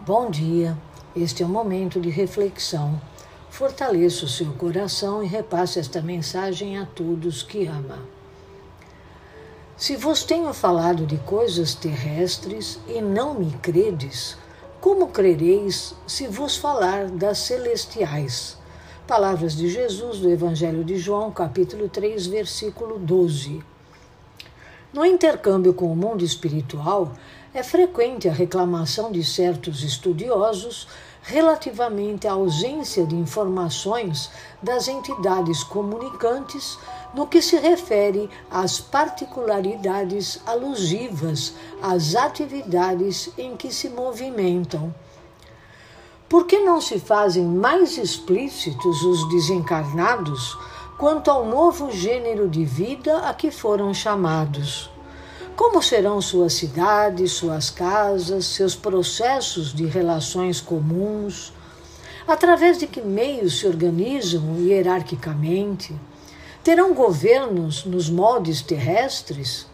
Bom dia, este é um momento de reflexão. Fortaleça o seu coração e repasse esta mensagem a todos que ama. Se vos tenho falado de coisas terrestres e não me credes, como crereis se vos falar das celestiais? Palavras de Jesus do Evangelho de João, capítulo 3, versículo 12. No intercâmbio com o mundo espiritual, é frequente a reclamação de certos estudiosos relativamente à ausência de informações das entidades comunicantes no que se refere às particularidades alusivas às atividades em que se movimentam. Por que não se fazem mais explícitos os desencarnados quanto ao novo gênero de vida a que foram chamados? Como serão suas cidades, suas casas, seus processos de relações comuns? Através de que meios se organizam hierarquicamente? Terão governos nos moldes terrestres?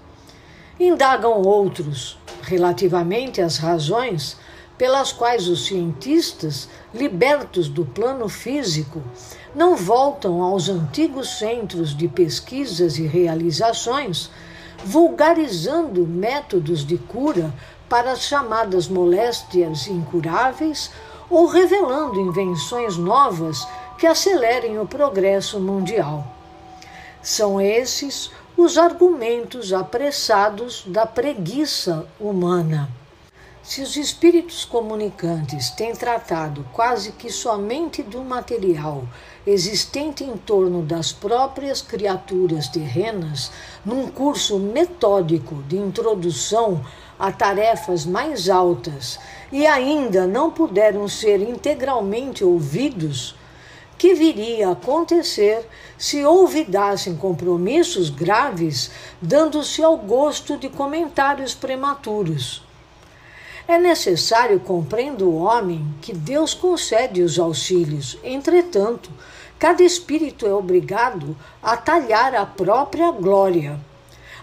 Indagam outros, relativamente às razões pelas quais os cientistas, libertos do plano físico, não voltam aos antigos centros de pesquisas e realizações, vulgarizando métodos de cura para as chamadas moléstias incuráveis ou revelando invenções novas que acelerem o progresso mundial. São esses os argumentos apressados da preguiça humana. Se os espíritos comunicantes têm tratado quase que somente do material existente em torno das próprias criaturas terrenas, num curso metódico de introdução a tarefas mais altas, e ainda não puderam ser integralmente ouvidos, que viria a acontecer se olvidassem compromissos graves, dando-se ao gosto de comentários prematuros? É necessário, compreender o homem, que Deus concede os auxílios. Entretanto, cada espírito é obrigado a talhar a própria glória.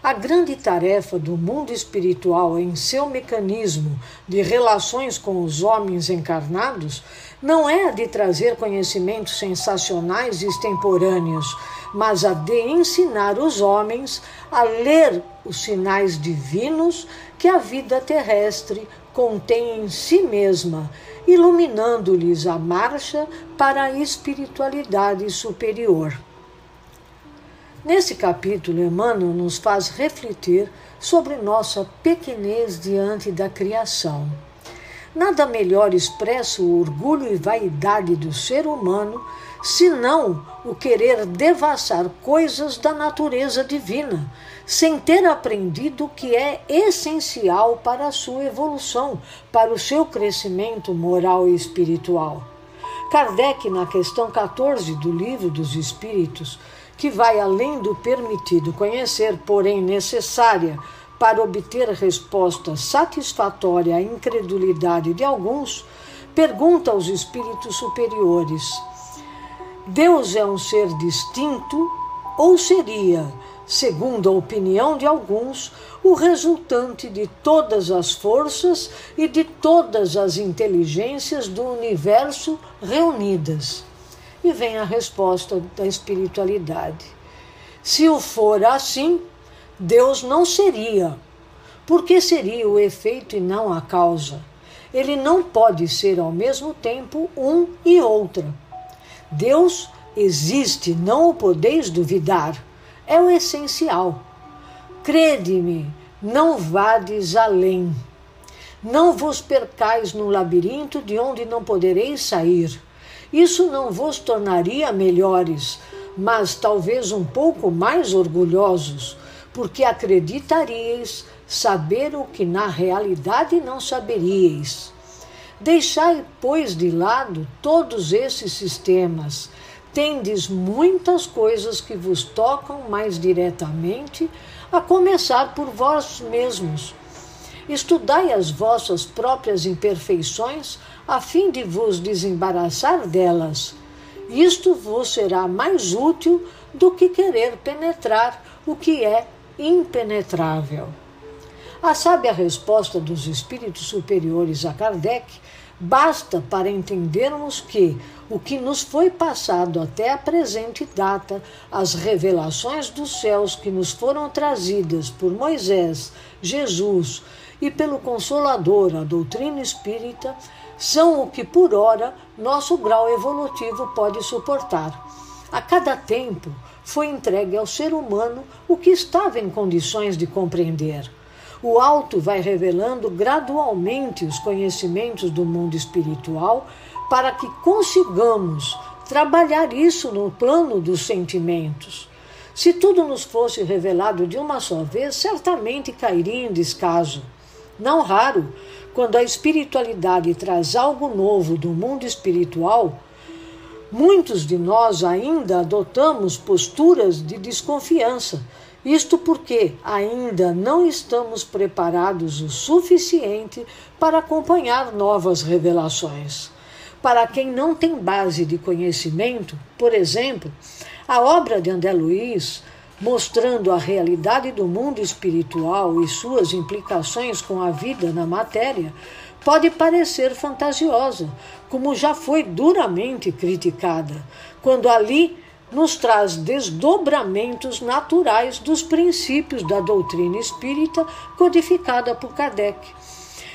A grande tarefa do mundo espiritual em seu mecanismo de relações com os homens encarnados não é a de trazer conhecimentos sensacionais e extemporâneos, mas a de ensinar os homens a ler os sinais divinos que a vida terrestre contém em si mesma, iluminando-lhes a marcha para a espiritualidade superior. Nesse capítulo, Emmanuel nos faz refletir sobre nossa pequenez diante da criação. Nada melhor expressa o orgulho e vaidade do ser humano senão o querer devassar coisas da natureza divina, sem ter aprendido o que é essencial para a sua evolução, para o seu crescimento moral e espiritual. Kardec, na questão 14 do Livro dos Espíritos, que vai além do permitido conhecer, porém necessária para obter resposta satisfatória à incredulidade de alguns, pergunta aos espíritos superiores: Deus é um ser distinto ou seria, segundo a opinião de alguns, o resultante de todas as forças e de todas as inteligências do universo reunidas? E vem a resposta da espiritualidade: se o for assim, Deus não seria, porque seria o efeito e não a causa. Ele não pode ser ao mesmo tempo um e outra. Deus existe, não o podeis duvidar. É o essencial. Crede-me, não vades além. Não vos percais no labirinto de onde não podereis sair. Isso não vos tornaria melhores, mas talvez um pouco mais orgulhosos, porque acreditaríeis saber o que na realidade não saberíeis. Deixai, pois, de lado todos esses sistemas. Tendes muitas coisas que vos tocam mais diretamente, a começar por vós mesmos. Estudai as vossas próprias imperfeições, a fim de vos desembaraçar delas. Isto vos será mais útil do que querer penetrar o que é impenetrável. A sábia resposta dos espíritos superiores a Kardec basta para entendermos que o que nos foi passado até a presente data, as revelações dos céus que nos foram trazidas por Moisés, Jesus e pelo Consolador, a doutrina espírita, são o que por ora nosso grau evolutivo pode suportar. A cada tempo foi entregue ao ser humano o que estava em condições de compreender. O alto vai revelando gradualmente os conhecimentos do mundo espiritual para que consigamos trabalhar isso no plano dos sentimentos. Se tudo nos fosse revelado de uma só vez, certamente cairia em descaso. Não raro, quando a espiritualidade traz algo novo do mundo espiritual, muitos de nós ainda adotamos posturas de desconfiança. Isto porque ainda não estamos preparados o suficiente para acompanhar novas revelações. Para quem não tem base de conhecimento, por exemplo, a obra de André Luiz, mostrando a realidade do mundo espiritual e suas implicações com a vida na matéria, pode parecer fantasiosa, como já foi duramente criticada, quando ali nos traz desdobramentos naturais dos princípios da doutrina espírita codificada por Kardec.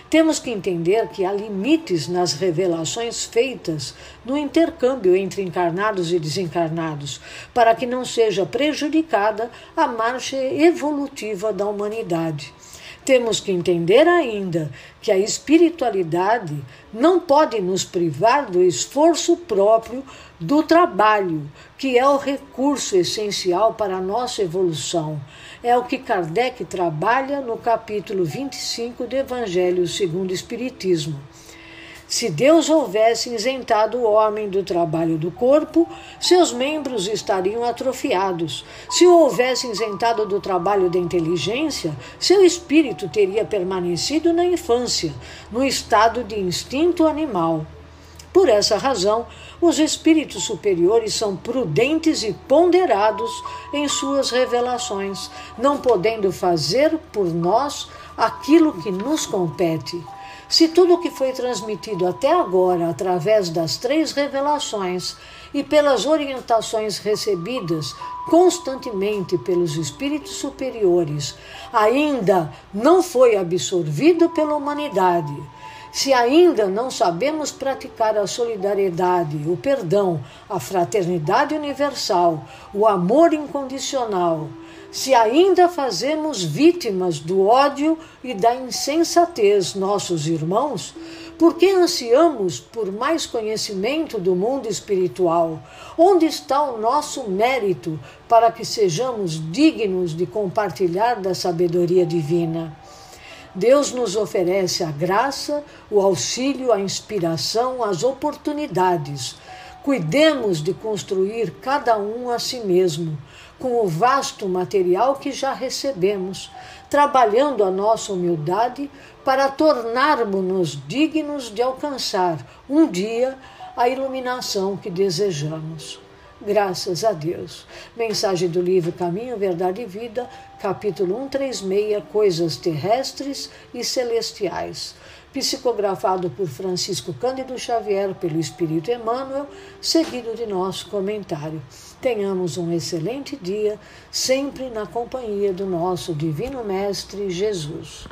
Temos que entender que há limites nas revelações feitas no intercâmbio entre encarnados e desencarnados, para que não seja prejudicada a marcha evolutiva da humanidade. Temos que entender ainda que a espiritualidade não pode nos privar do esforço próprio do trabalho, que é o recurso essencial para a nossa evolução. É o que Kardec trabalha no capítulo 25 do Evangelho segundo o Espiritismo. Se Deus houvesse isentado o homem do trabalho do corpo, seus membros estariam atrofiados. Se o houvesse isentado do trabalho da inteligência, seu espírito teria permanecido na infância, no estado de instinto animal. Por essa razão, os espíritos superiores são prudentes e ponderados em suas revelações, não podendo fazer por nós aquilo que nos compete. Se tudo o que foi transmitido até agora através das 3 revelações e pelas orientações recebidas constantemente pelos espíritos superiores ainda não foi absorvido pela humanidade, se ainda não sabemos praticar a solidariedade, o perdão, a fraternidade universal, o amor incondicional, se ainda fazemos vítimas do ódio e da insensatez nossos irmãos, por que ansiamos por mais conhecimento do mundo espiritual? Onde está o nosso mérito para que sejamos dignos de compartilhar da sabedoria divina? Deus nos oferece a graça, o auxílio, a inspiração, as oportunidades. Cuidemos de construir cada um a si mesmo, com o vasto material que já recebemos, trabalhando a nossa humildade para tornarmos-nos dignos de alcançar um dia a iluminação que desejamos. Graças a Deus. Mensagem do livro Caminho, Verdade e Vida, capítulo 136, Coisas Terrestres e Celestiais. Psicografado por Francisco Cândido Xavier, pelo Espírito Emmanuel, seguido de nosso comentário. Tenhamos um excelente dia, sempre na companhia do nosso Divino Mestre Jesus.